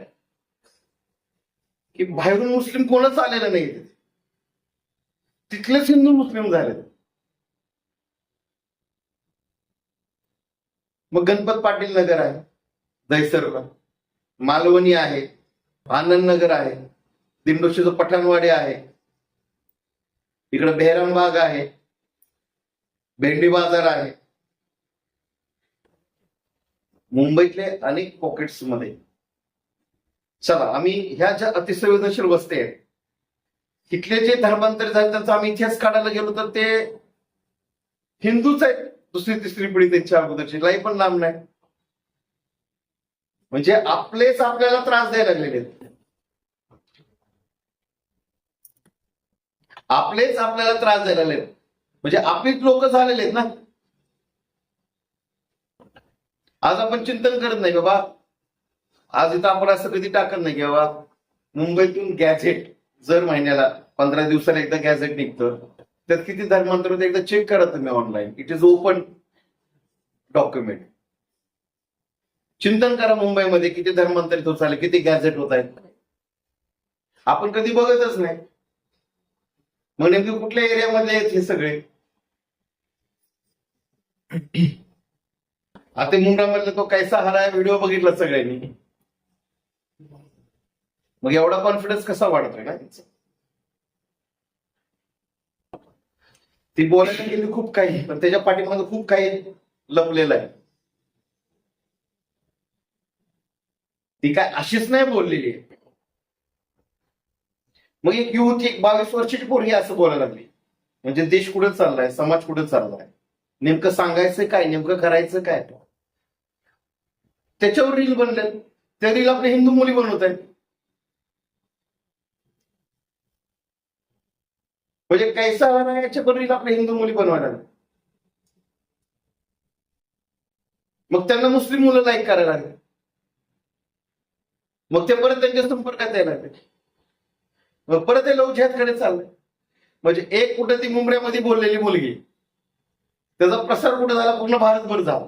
की बाहेरून मुस्लिम कोणच आलेलं नाही. तिथलेच हिंदू मुस्लिम झाले. मग गणपत पाटील नगर आहे दहिसरला, मालवणी आहे, आनंद नगर आहे, दिंडोशीचं पठाणवाडी आहे, इकडे बेहरामबाग आहे, भेंडी बाजार आहे. मुंबईतले अनेक पॉकेट्स मध्ये. चला आम्ही ह्या ज्या अतिसंवेदनशील वस्ती आहेत तिथले जे धर्मांतर झाले त्यांचा आम्ही इतिहास काढायला गेलो तर ते हिंदूच आहेत. दुसरी तिसरी पिढी त्यांच्या अगोदरची लाई पण लांब नाही. म्हणजे आपलेच आपल्याला त्रास द्यायला लागलेले आहेत. आपलेच आपल्याला त्रास द्यायला लागलेत. म्हणजे आपलीच लोक झालेले आहेत ना. आज आपण चिंतन करत नाही बाबा आज इथं आपण असं कधी टाकत नाही की बाबा मुंबईतून गॅझेट जर महिन्याला 15 दिवसाला एकदा गॅझेट निघतं, त्यात किती धर्मांतर होतं एकदा चेक करा तुम्ही online. It is open document. चिंतन करा मुंबईमध्ये किती धर्मांतरित होत चालले, किती गॅझेट होत आहेत. आपण कधी बघतच नाही. मग नेमके कुठल्या एरियामध्ये आहेत हे सगळे? आता मुंब्रामधला तो कैसा हरा व्हिडिओ बघितला सगळ्यांनी. मग एवढा कॉन्फिडन्स कसा वाढतोय ना तिचा? ती बोलायला गेली खूप काही, पण त्याच्या पाठीमागे खूप काही लपलेलं आहे. ती काय अशीच नाही बोललेली आहे. मग एक युवती, एक 22 वर्षाची पोरगी असं बोलायला लागली, म्हणजे देश कुठे चाललाय, समाज कुठे चाललाय, नेमकं सांगायचं काय, नेमकं करायचं काय. त्याच्यावर रील बनले. त्या रील आपल्या हिंदू मुली बनवत आहेत. म्हणजे कैसा हरा याच्यावर रील आपल्या हिंदू मुली बनवायला लागल्या. मग त्यांना मुस्लिम मुलं लाईक करायला लागले. मग ते परत त्यांच्या संपर्कात यायला लागले. मग परत ते लव जिहादकडे चाललंय. म्हणजे एक कुठे ती मुंबऱ्यामध्ये बोललेली मुलगी, त्याचा प्रसार कुठे झाला, पूर्ण भारतभर झाला.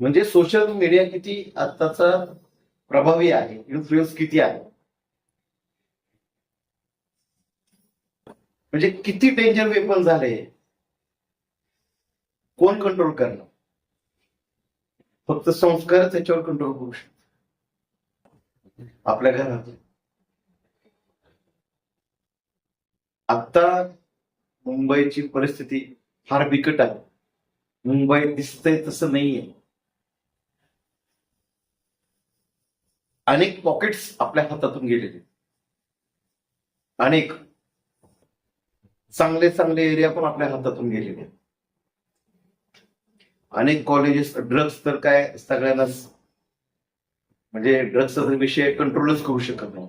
म्हणजे सोशल मीडिया किती आत्ताचा प्रभावी आहे, इन्फ्लुएन्स किती आहे, म्हणजे किती डेंजर वेपन झाले. कोण कंट्रोल करणार? फक्त संस्कार त्याच्यावर कंट्रोल करू शकतो. आपल्या घरात आता मुंबईची परिस्थिती फार बिकट आहे. मुंबई दिसतंय तसं नाहीये. अनेक पॉकेट्स आपल्या हातातून गेलेले, अनेक चांगले चांगले एरिया पण आपल्या हातातून गेलेले, अनेक कॉलेजेस. ड्रग्स तर काय सगळ्यांनाच, म्हणजे ड्रग्सचा विषय कंट्रोलच करू शकत नाही,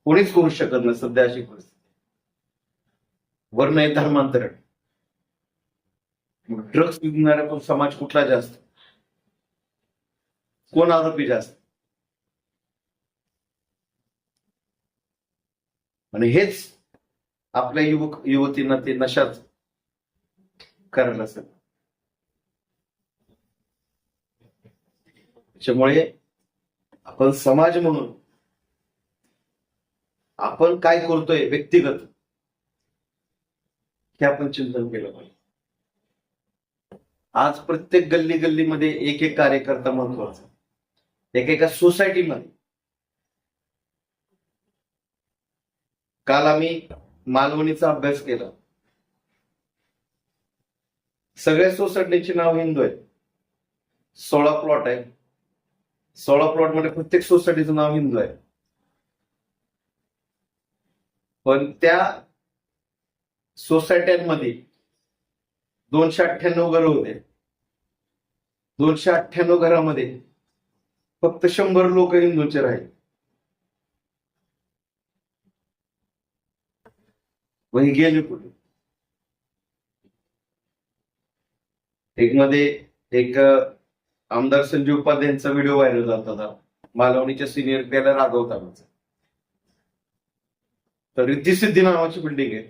कोणीच करू शकत नाही सध्या अशी परिस्थिती. वर्ण आहे धर्मांतरण. ड्रग्स विकणारा पण समाज कुठला जास्त, कोण आरोपी जास्त? आणि हेच आपल्या युवक युवतींना ते नशाच करायला असेल. त्याच्यामुळे आपण समाज म्हणून आपण काय करतोय व्यक्तिगत, हे आपण चिंतन केलं पाहिजे. आज प्रत्येक गल्ली गल्लीमध्ये एक एक कार्यकर्ता महत्वाचा, एकेका सोसायटीमध्ये. काल आम्ही मालवणीचा अभ्यास केला. सगळ्या सोसायटीचे नाव हिंदू आहे. 16 प्लॉट आहे. 16 प्लॉट मध्ये प्रत्येक सोसायटीचं नाव हिंदू आहे. पण त्या सोसायट्यांमध्ये 298 घर होते. 298 घरामध्ये फक्त 100 लोक हिंदूचे राहिले. वही गेले कुठे? एक मध्ये एक आमदार संजीव उपाध्यायांचा व्हिडिओ व्हायरल झाला होता. मालवणीच्या सिनियर प्लेअर राघवतानाचा. तर रिद्धी सिद्धी नावाची बिल्डिंग आहे.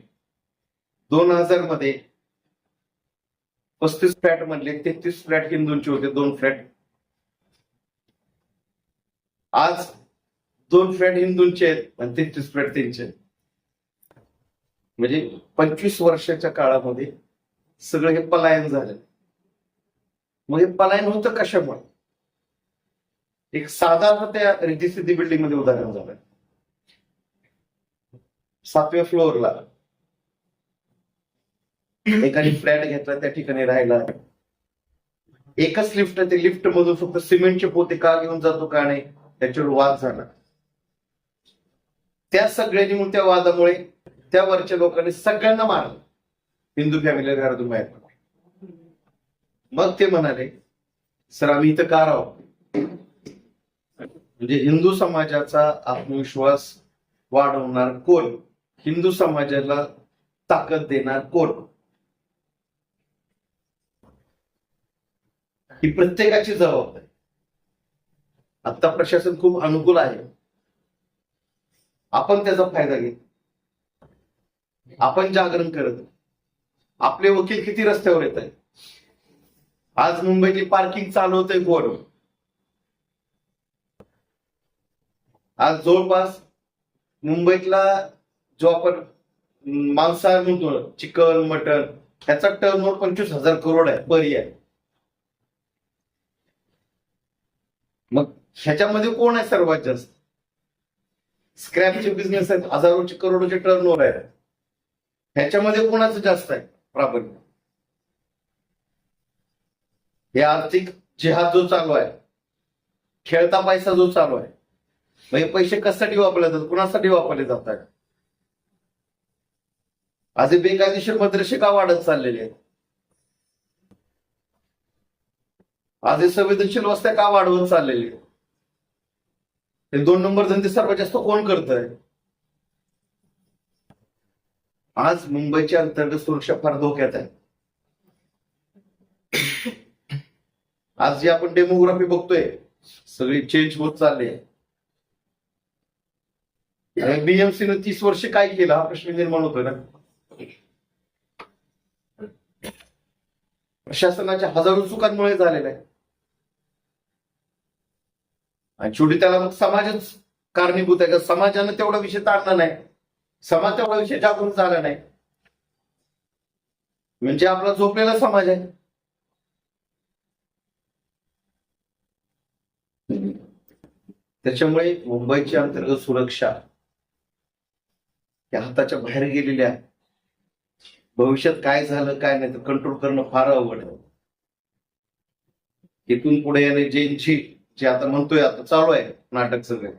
2000 मध्ये 35 फ्लॅट मधले 33 फ्लॅट हिंदूंचे होते, 2 फ्लॅट. आज 2 फ्लॅट हिंदूंचे आहेत आणि 33 फ्लॅट त्यांचे आहेत. म्हणजे 25 वर्षाच्या काळामध्ये सगळं हे पलायन झालं. मग हे पलायन होतं कशामुळे? एक साधारण त्या रिद्धी सिद्धी बिल्डिंग मध्ये उदाहरण झालं. 7व्या फ्लोअरला एकाने फ्लॅट घेतला, त्या ठिकाणी राहिला. एकच लिफ्ट आहे. ते लिफ्ट मधून फक्त सिमेंटचे पोते का घेऊन जातो का नाही, त्याच्यावर वाद झाला. त्या सगळ्यांनी त्या वादामुळे त्या वरच्या लोकांनी सगळ्यांना मारलं. हिंदू फॅमिली घरातून बाहेर पडली. मग ते म्हणाले, सर आम्ही इथं का राहू? म्हणजे हिंदू समाजाचा आत्मविश्वास वाढवणार कोण? हिंदू समाजाला ताकद देणार कोण? ही प्रत्येकाची जबाबदारी. आता प्रशासन खूप अनुकूल आहे. आपण त्याचा फायदा घेत, आपण जागरण करत. आपले वकील किती रस्त्यावर येत आहेत. आज मुंबईतली पार्किंग चालवतंय कोण? आज जवळपास मुंबईतला जो आपण मांसाहार म्हणतो, चिकन मटन, त्याचा टर्नओव्हर 25,000 करोड आहे पर इयर. मग ह्याच्यामध्ये कोण आहे सर्वात जास्त? स्क्रॅपचे बिझनेस आहेत, हजारोचे करोडोचे टर्नओव्हर आहे. ह्याच्यामध्ये कोणाचं जास्त आहे प्राबल्य? हे आर्थिक जिहाद जो चालू आहे, खेळता पैसा जो चालू आहे, मग हे पैसे कशासाठी वापरले जातात, कुणासाठी वापरले जातात? आज हे बेकायदेशीर मद्रेसे का वाढत चाललेले आहेत? आज हे संवेदनशील वस्त्या का वाढवत चाललेली आहेत? हे 2 नंबर धंदे सर्वात जास्त कोण करतंय? आज मुंबईची अंतर्गत सुरक्षा फार धोक्यात आहे. आज जी आपण डेमोग्राफी बघतोय, सगळी चेंज होत चालली आहे. आणि बीएमसीने 30 वर्ष काय केलं हा प्रश्न निर्माण होतोय ना. प्रशासनाच्या हजारो चुकांमुळे झालेला आहे. आणि शेवटी त्याला मग समाजच कारणीभूत आहे का? समाजानं तेवढा विषय ताणला नाही, समाज तेवढा विषय जागरूक झाला नाही, म्हणजे आपला झोपलेला समाज आहे. त्याच्यामुळे मुंबईची अंतर्गत सुरक्षा या हाताच्या बाहेर गेलेली आहे. भविष्यात काय झालं काय नाही तर कंट्रोल करणं फार अवघड आहे. इथून पुढे येणे जे आता म्हणतोय, आता चालू आहे नाटक सगळे,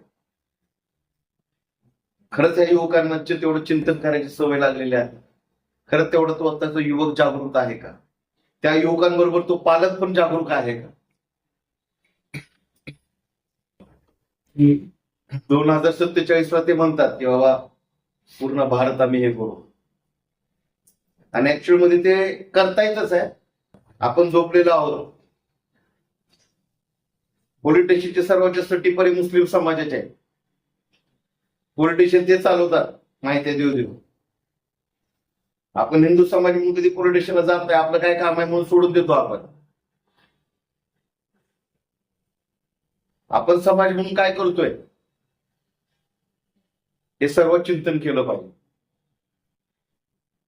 खरंच या युवकांना तेवढं चिंतन करायची सवय लागलेली आहे. खरंच तेवढं तो आताचा युवक जागरूक आहे का? त्या युवकांबरोबर तो पालक पण जागरूक आहे का? 2047 ते म्हणतात की बाबा पूर्ण भारत आम्ही हे करू, आणि ऍक्च्युअल मध्ये ते करता येतच आहे. आपण झोपलेलो आहोत. पोलिटिशियनचे सर्वात जास्त टिपरी मुस्लिम समाजाचे आहे. पोलिटिशियन ते चालवतात माहिती देऊ. आपण हिंदू समाज म्हणून कधी पोलिटिशियनला जात नाही, आपलं काय काम आहे म्हणून सोडून देतो. आपण समाज म्हणून काय करतोय हे सर्व चिंतन केलं पाहिजे.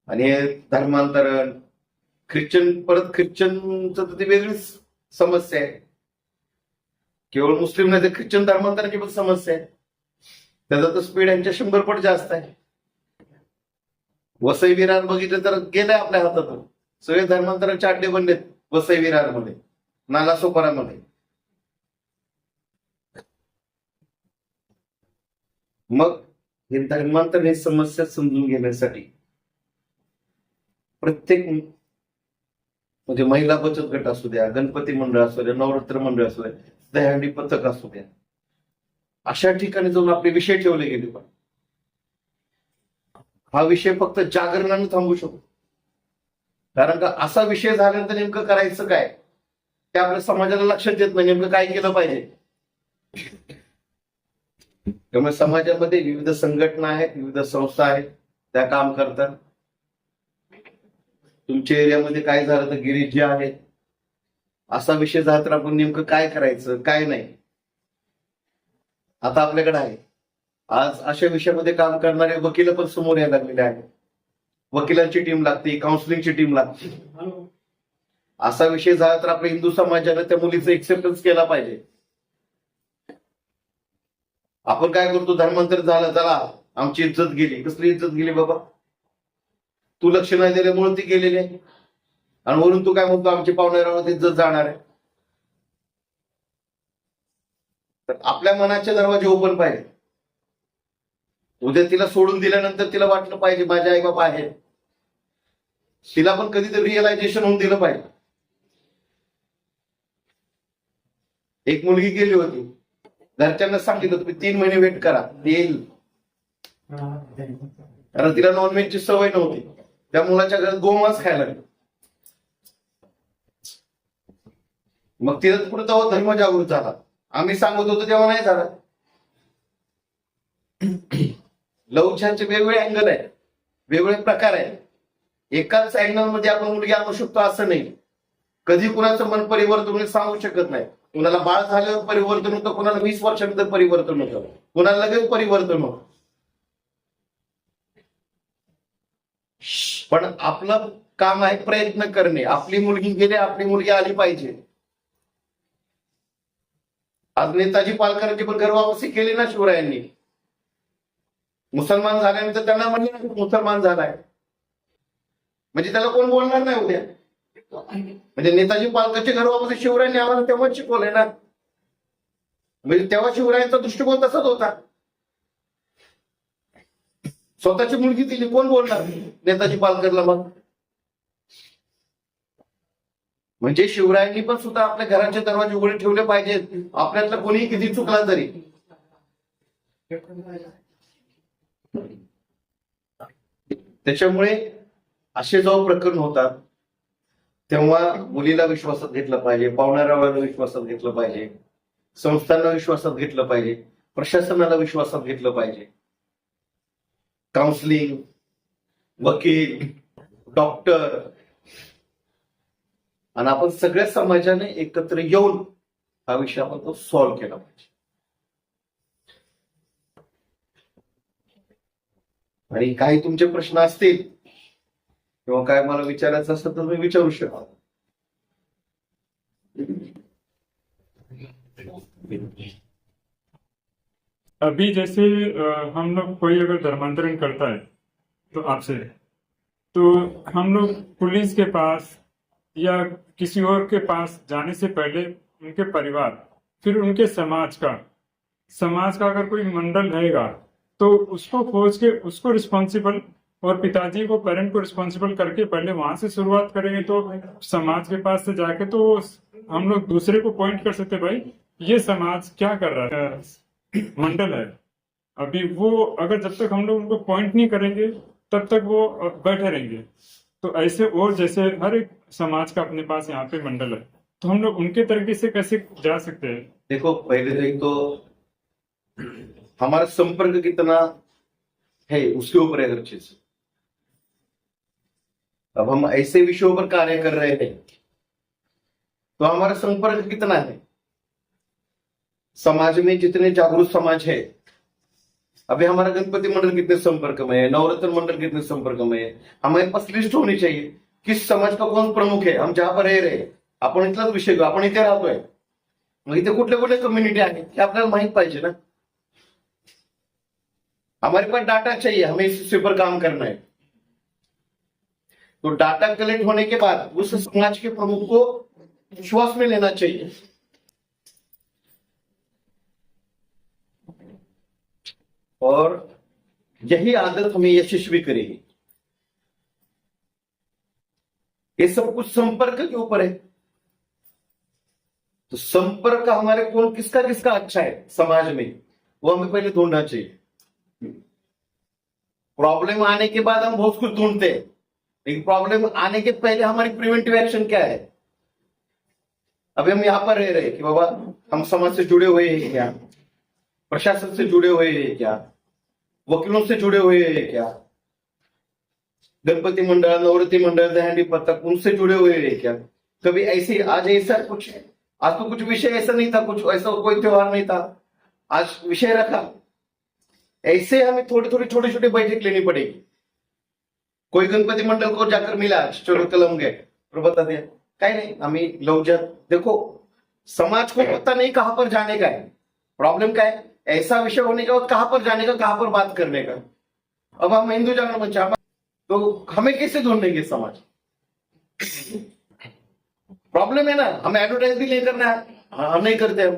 आणि हे धर्मांतरण, ख्रिश्चनचं तर ती वेगळीच समस्या आहे. केवळ मुस्लिम नाही तर ख्रिश्चन धर्मांतराची पण समस्या आहे. त्याचा तर स्पीड यांच्या 100 पट जास्त आहे. वसई विरार बघितलं तर गेलंय आपल्या हातातून. सगळे धर्मांतराचे अड्डे बनलेत वसई विरारमध्ये, नालासोपारामध्ये. मग हे धर्मांतर हे समस्या समजून घेण्यासाठी प्रत्येक म्हणजे महिला बचत गट असू द्या, गणपती मंडळ असू द्या, नवरात्र मंडळ असू द्या, दहीहंडी पथक असू द्या, अशा ठिकाणी जाऊन आपले विषय ठेवले गेले. पण हा विषय फक्त जागरणाने थांबू शकतो. कारण का असा विषय झाल्यानंतर नेमकं करायचं काय ते आपल्या समाजाला लक्षात येत नाही. नेमकं काय केलं पाहिजे. त्यामुळे समाजामध्ये विविध संघटना आहेत, विविध संस्था आहेत, त्या काम करतात. तुमच्या एरियामध्ये काय झालं तर गिरीश जे आहेत, असा विषय झाला तर आपण नेमकं काय करायचं काय नाही आता आपल्याकडे आहे. आज अशा विषयामध्ये काम करणारे वकील पण समोर यायला लागलेले आहेत. वकिलांची टीम लागते, काउन्सिलिंगची टीम लागते. असा विषय झाला तर आपल्या हिंदू समाजाने त्या मुलीचं एक्सेप्टन्स केला पाहिजे. आपण काय करतो, धर्मांतर झालं चला आमची इज्जत गेली. कसली इज्जत गेली बाबा? तू लक्ष नाही दिल्यामुळे ती गेलेली आहे. आणि वरून तू काय म्हणतो आमची पाहुण्यावर इज्जत जाणार आहे. तर आपल्या मनाचे दरवाजे ओपन पाहिजे. उद्या तिला सोडून दिल्यानंतर तिला वाटलं पाहिजे माझे आई बाबा आहेत. तिला पण कधीतरी रिअलायझेशन होऊन दिलं पाहिजे. एक मुलगी गेली होती, घरच्यांना सांगितलं तुम्ही 3 महिने वेट करा येईल. कारण तिला नॉनव्हेजची सवय नव्हती. त्या मुलाच्या घरात गोमांस खायला लागली. मग तिला पुढे तेव्हा धर्म जागृत झाला. आम्ही सांगत होतो तेव्हा नाही झालं. लव्ह जिहादचे वेगवेगळे अँगल आहे, वेगवेगळे प्रकार आहे. एकाच अँगल मध्ये आपण मुलगी आणू शकतो असं नाही. कधी कुणाचं मन परिवर्तन होईल सांगू शकत नाही. कुणाला बाळ झाल्यावर परिवर्तन होतं, कुणाला 20 वर्षानंतर परिवर्तन होतं, कुणाला लगेच परिवर्तन होतं. पण आपलं काम आहे प्रयत्न करणे. आपली मुलगी गेली, आपली मुलगी आली पाहिजे. आज नेताजी पालकरांची पण घरवापसी केली ना शिवरायांनी. मुसलमान झाल्यानंतर त्यांना म्हणले मुसलमान झालाय, म्हणजे त्याला कोण बोलणार नाही उद्या. म्हणजे नेताजी पालकाची घरवापसी शिवरायांनी आम्हाला तेव्हाच शिकवलंय ना. म्हणजे तेव्हा शिवरायांचा दृष्टिकोन तसाच होता. स्वतःची मुलगी दिली, कोण बोलणार नेताजी पालकरला मग. म्हणजे शिवरायांनी पण सुद्धा आपल्या घराचे दरवाजे उघडे ठेवले पाहिजेत, आपल्यातलं कोणी किती चुकला तरी. त्याच्यामुळे असे जेव्हा प्रकरण होतात तेव्हा मुलीला विश्वासात घेतलं पाहिजे, पाहुणाऱ्याला विश्वासात घेतलं पाहिजे, संस्थांना विश्वासात घेतलं पाहिजे, प्रशासनाला विश्वासात घेतलं पाहिजे. काउन्सिलिंग, वकील, डॉक्टर आणि आपण सगळ्या समाजाने एकत्र येऊन हा विषय आपण तो सॉल्व्ह केला पाहिजे. आणि काही तुमचे प्रश्न असतील किंवा काय मला विचारायचं असेल तर मी विचारू शकतो. अभी जैसे हम लोग कोई अगर धर्मांतरण करता है तो आपसे, तो हम लोग पुलिस के पास या किसी और के पास जाने से पहले उनके परिवार, फिर उनके समाज का अगर कोई मंडल रहेगा तो उसको खोज के उसको रिस्पॉन्सिबल, और पिताजी को पेरेंट को रिस्पॉन्सिबल करके पहले वहां से शुरुआत करेंगे तो समाज के पास से जाके तो हम लोग दूसरे को पॉइंट कर सकते भाई ये समाज क्या कर रहा है, मंडल है। अभी वो अगर जब तक हम लोग उनको पॉइंट नहीं करेंगे तब तक वो बैठे रहेंगे। तो ऐसे और जैसे हर एक समाज का अपने पास यहाँ पे मंडल है, तो हम लोग उनके तरीके से कैसे जा सकते हैं? देखो, पहले तो एक तो हमारा संपर्क कितना है उसके ऊपर है हर चीज। अब हम ऐसे विषयों पर कार्य कर रहे हैं तो हमारा संपर्क कितना है। समाज में जितने जागरूक समाज है, अभी हमारा गणपति मंडल कितने संपर्क में है, नवरत्न मंडल कितने संपर्क में है, हमारे पास लिस्ट होनी चाहिए किस समाज का कौन प्रमुख है। हम जहां पर रह रहे आपण इथलाच विषय घेऊ, आपण इथे राहतोय, मग इथे कुठले कुठले कम्युनिटी आहे हे आपल्याला माहित पाहिजे ना। हमारे पास डाटा चाहिए, हमें इस पर काम करना है। तो डाटा कलेक्ट होने के बाद उस समाज के प्रमुख को विश्वास में लेना चाहिए। और यही आदत हमें यशस्वी करेगी। ये सब कुछ संपर्क के ऊपर है। तो संपर्क हमारे कौन किसका किसका अच्छा है समाज में, वो हमें पहले ढूंढना चाहिए। प्रॉब्लम आने के बाद हम बहुत कुछ ढूंढते हैं, लेकिन प्रॉब्लम आने के पहले हमारी प्रिवेंटिव एक्शन क्या है। अभी हम यहां पर रह रहे हैं कि बाबा हम समाज से जुड़े हुए हैं क्या, प्रशासन से जुड़े हुए हैं क्या, वकीलों से जुड़े हुए हैं क्या, गणपति मंडल, नवरत्न मंडल, दहंडी पथक उनसे जुड़े हुए हैं क्या। कभी ऐसे आज ऐसा कुछ, आज तो कुछ विषय ऐसा नहीं था, कुछ ऐसा कोई त्योहार नहीं था, आज विषय रखा। ऐसे हमें थोड़ी थोड़ी छोटी छोटी बैठक लेनी पड़ेगी। कोई गणपति मंडल को जाकर मिला, चलो कलम गए और बता दिया कहीं नहीं, हमें लोग देखो समाज को पता नहीं कहां पर जाने का है। प्रॉब्लम क्या है, ऐसा विषय होने का कहां पर जाने का, कहां पर बात करने का। अब हम हिंदू जागरण मंच, तो हमें कैसे ढूंढेंगे समाज। प्रॉब्लम है ना, हमें एडवर्टाइज भी नहीं करना है, हम नहीं करते। हम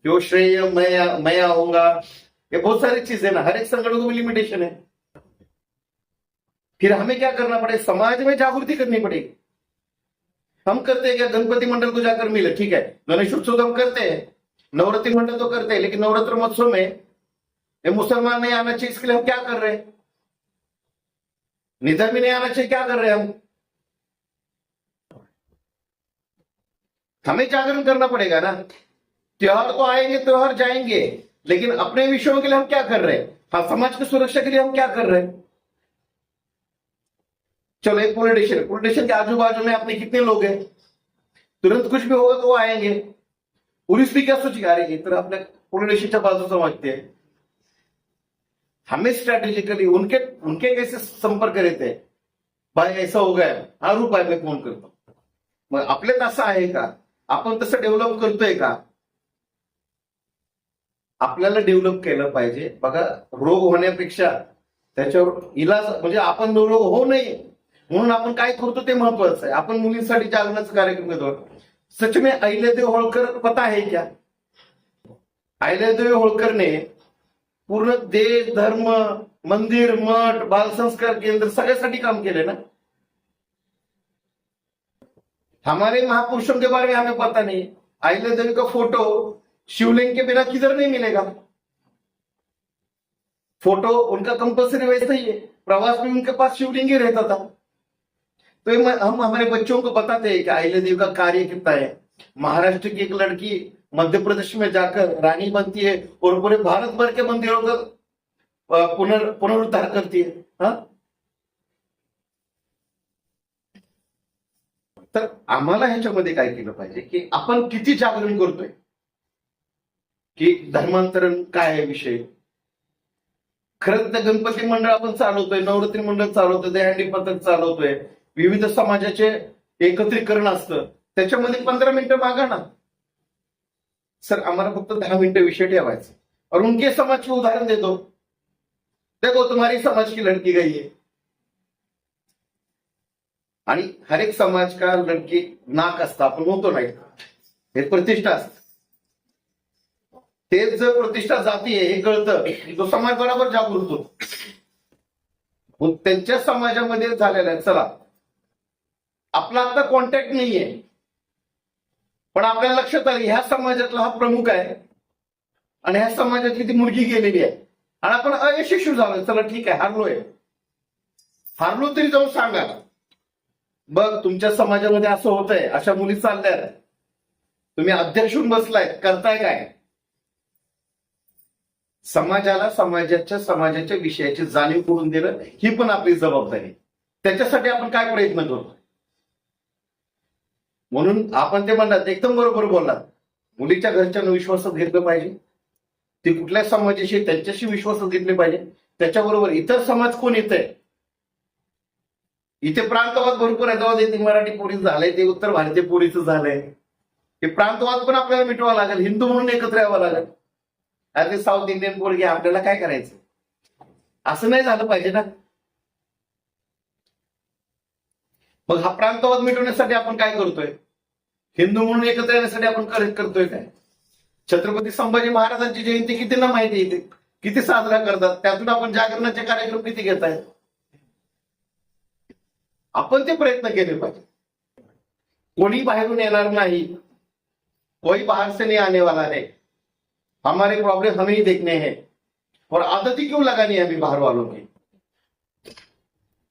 जो श्रेय मैं आऊंगा, ये बहुत सारी चीजें ना, हर एक संगठन को लिमिटेशन है। फिर हमें क्या करना पड़ेगा, समाज में जागृति करनी पड़ेगी। हम करते हैं क्या, गणपति मंडल को जाकर मिले, ठीक है, गणेश उत्सव तो हम करते हैं, नवरात्रि मंडल तो करते हैं, लेकिन नवरात्र महोत्सव में ये मुसलमान नहीं आना चाहिए, इसके लिए हम क्या कर रहे हैं। निधन भी नहीं आना चाहिए, क्या कर रहे हैं हम। हमें जागरण करना पड़ेगा ना। त्योहार तो आएंगे, त्योहार जाएंगे, लेकिन अपने विषयों के लिए हम क्या कर रहे हैं? हाँ, समाज की सुरक्षा के लिए हम क्या कर रहे हैं? चलो एक पोलिटिशियन के आजू बाजू में अपने कितने लोग हैं, तुरंत कुछ भी होगा तो वो आएंगे, पुलिस भी क्या सोचेगी, अरे तर आपल्या पोलिटिशियनच्या बाजूचं वागते. हमें स्ट्रॅटेजिकली उनके उनके कैसे संपर्क रहते, भाई ऐसा हो गया, हा रूप आहे, मी फोन करतो. मग आपल्यात असं आहे का? आपण तसं डेव्हलप करतोय का? आपल्याला डेव्हलप केलं पाहिजे. बघा, रोग होण्यापेक्षा त्याच्यावर इलाज म्हणजे आपण रोग होऊ नये म्हणून आपण काय करतो ते महत्वाचं आहे. आपण मुलींसाठी जागरणाचा कार्यक्रम घेतो. सच में अहिल्यादेवी होळकर पता है क्या? अहिल्यादेवी होळकरने पूर्ण देश, धर्म, मंदिर, मठ, बालसंस्कार केंद्र सगळ्यासाठी काम केले ना. हमारे महापुरुषों के बारे में हमें पता नहीं. अहिल्यादेवी का फोटो शिवलिंग के बिना किधर नहीं मिलेगा. फोटो उनका कंपल्सरी वैसा ही है. प्रवास में उनके पास शिवलिंग ही रहता था. तो हम हमारे बच्चों को बताते हैं कि अहिल्यादेवी का कार्य कितना है. महाराष्ट्र की एक लड़की मध्य प्रदेश में जाकर रानी बनती है और पूरे भारत भर के मंदिरों का पुनरुद्धार करती है. हाँ, तर आम्हाला ह्याच्यामध्ये काय केलं पाहिजे की आपण किती जागरण करतोय की धर्मांतरण काय आहे विषय. खरंच तर गणपती मंडळ आपण चालवतोय, नवरात्री मंडळ चालवतोय, दहीहंडी पथक चालवतोय, विविध समाजाचे एकत्रीकरण असतं, त्याच्यामध्ये 15 मिनिटं मागा ना. सर आम्हाला फक्त 10 मिनिटं विषय ठेवायचा और उनके समाज के उदाहरण दे दो. देखो तुम्हारी समाज की लड़की गई है. आणि हर एक समाज का लड़की नाक असतं, आपण म्हणतो नाही, हे प्रतिष्ठा असते. तेच जर प्रतिष्ठा जाती आहे हे कळतं, तो समाज बरोबर जागृत होतो. मग त्यांच्या समाजामध्ये झालेला आहे, चला आपला आता कॉन्टॅक्ट नाहीये, पण आपल्याला लक्षात आलं ह्या समाजातला हा प्रमुख आहे आणि ह्या समाजातली ती मुलगी गेलेली आहे आणि आपण अयशस्वी झालोय. चला ठीक आहे, हारलो तरी जाऊन सांगा, बघ तुमच्या समाजामध्ये असं होतंय, अशा मुली चालल्यात, तुम्ही अध्यक्ष होऊन बसलाय, करताय काय? समाजाला समाजाच्या विषयाची जाणीव करून देणं ही पण आपली जबाबदारी. त्याच्यासाठी आपण काय प्रयत्न करतो. म्हणून आपण ते म्हणतात, एकदम बरोबर बोललात, मुलीच्या घरच्यांना विश्वासात घेतलं पाहिजे. ती कुठल्या समाजाशी त्यांच्याशी विश्वासात घेतले पाहिजे. त्याच्याबरोबर इतर समाज कोण येतंय, इथे प्रांतवाद भरपूर आहे. जाऊ दे, ते मराठी पोलीस झालंय, ते उत्तर भारतीय पोलीस झालंय, ते प्रांतवाद पण आपल्याला मिटवावं लागेल, हिंदू म्हणून एकत्र यावं लागेल. अरे साऊथ इंडियन पोरगी आपल्याला काय करायचं, असं नाही झालं पाहिजे ना. मग हा प्रांतवाद मिटवण्यासाठी आपण काय करतोय, हिंदू म्हणून एकत्र येण्यासाठी आपण करतोय काय? छत्रपती संभाजी महाराजांची जयंती किती ना माहिती येते, किती साजरा करतात, त्यातून आपण जागरणाचे कार्यक्रम किती घेत आहेत. आपण ते प्रयत्न केले पाहिजे. कोणी बाहेरून येणार नाही, कोई बाहर से नहीं आने वाला है. हमारे प्रॉब्लम हमें ही देखने हैं और आदत ही क्यों लगानी है अभी बाहर वालों की.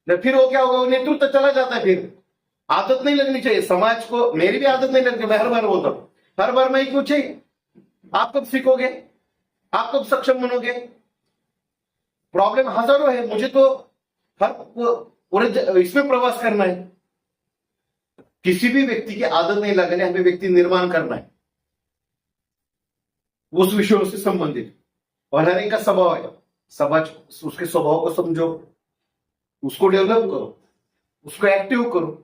फिर वो क्या होगा, वो नेतृत्व चला जाता है. फिर आदत नहीं लगनी चाहिए समाज को. मेरी भी आदत नहीं लगती, मैं हर बार बोलता हूं, हर बार मैं क्यों चाहिए. आप कब सीखोगे, आप कब सक्षम बनोगे. प्रॉब्लम हजारों है, मुझे तो हर पूरे इसमें प्रवास करना है. किसी भी व्यक्ति की आदत नहीं लगानी, हमें व्यक्ति निर्माण करना है उस विषयों से संबंधित. और हर एक का स्वभाव है, समाज उसके स्वभाव को समझो, उसको डेवलप करो, उसको एक्टिव करो,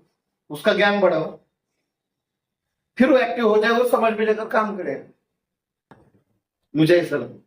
उसका ज्ञान बढ़ाओ, फिर वो एक्टिव हो जाए, वो समाज में जाकर काम करे. मुझे ऐसा लगता है.